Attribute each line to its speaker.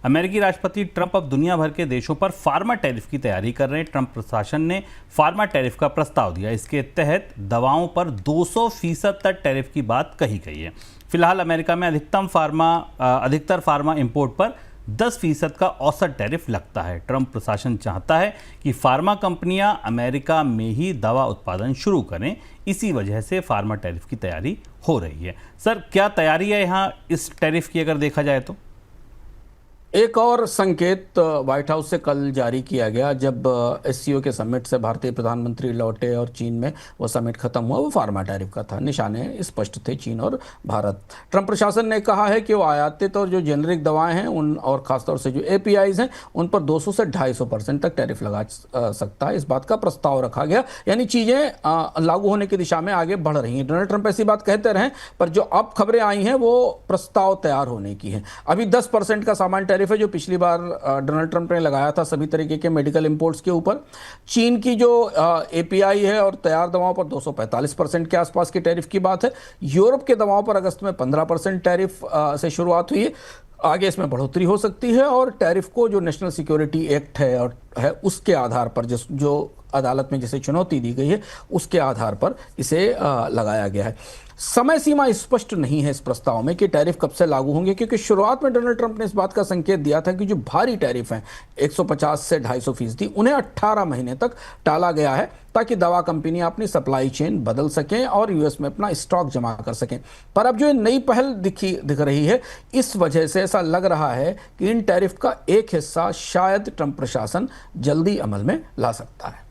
Speaker 1: अमेरिकी राष्ट्रपति ट्रंप अब दुनिया भर के देशों पर फार्मा टैरिफ की तैयारी कर रहे हैं। ट्रंप प्रशासन ने फार्मा टैरिफ का प्रस्ताव दिया। इसके तहत दवाओं पर 200% तक टैरिफ की बात कही गई है। फिलहाल अमेरिका में अधिकतर फार्मा इंपोर्ट पर 10% का औसत टैरिफ लगता है। ट्रंप प्रशासन चाहता है कि फार्मा कंपनियां अमेरिका में ही दवा उत्पादन शुरू करें। इसी वजह से फार्मा टैरिफ की तैयारी हो रही है। सर, क्या तैयारी है यहाँ इस टैरिफ की अगर देखा जाए तो?
Speaker 2: एक और संकेत व्हाइट हाउस से कल जारी किया गया जब एससीओ के समिट से भारतीय प्रधानमंत्री लौटे और चीन में वो समिट खत्म हुआ। वो फार्मा टैरिफ का था। निशाने स्पष्ट थे, चीन और भारत। ट्रंप प्रशासन ने कहा है कि वो आयातित और जो जेनरिक दवाएं हैं उन और खासतौर से जो एपीआईज हैं उन पर 200 से 250% तक टैरिफ लगा सकता है। इस बात का प्रस्ताव रखा गया, यानी चीजें लागू होने की दिशा में आगे बढ़ रही हैं। डोनाल्ड ट्रंप ऐसी बात कहते रहे, पर जो अब खबरें आई हैं वो प्रस्ताव तैयार होने की है। अभी 10% का सामान टैरिफ है जो पिछली बार डोनाल्ड ट्रंप ने लगाया था सभी तरीके के मेडिकल इंपोर्ट्स के ऊपर। चीन की जो एपीआई है और तैयार दवाओं पर 245% के आसपास की टैरिफ की बात है। यूरोप के दवाओं पर अगस्त में 15% टैरिफ से शुरुआत हुई है। आगे इसमें बढ़ोतरी हो सकती है और टैरिफ को जो नेशनल सिक्योरिटी एक्ट है उसके आधार पर जो अदालत में जिसे चुनौती दी गई है उसके आधार पर इसे लगाया गया है। समय सीमा स्पष्ट नहीं है इस प्रस्ताव में कि टैरिफ कब से लागू होंगे, क्योंकि शुरुआत में डोनाल्ड ट्रंप ने इस बात का संकेत दिया था कि जो भारी टैरिफ हैं 150 से 250%, उन्हें 18 महीने तक टाला गया है ताकि दवा कंपनियां अपनी सप्लाई चेन बदल सकें और यूएस में अपना स्टॉक जमा कर सकें। पर अब जो नई पहल दिख रही है, इस वजह से ऐसा लग रहा है कि इन टैरिफ का एक हिस्सा शायद ट्रंप प्रशासन जल्दी अमल में ला सकता है।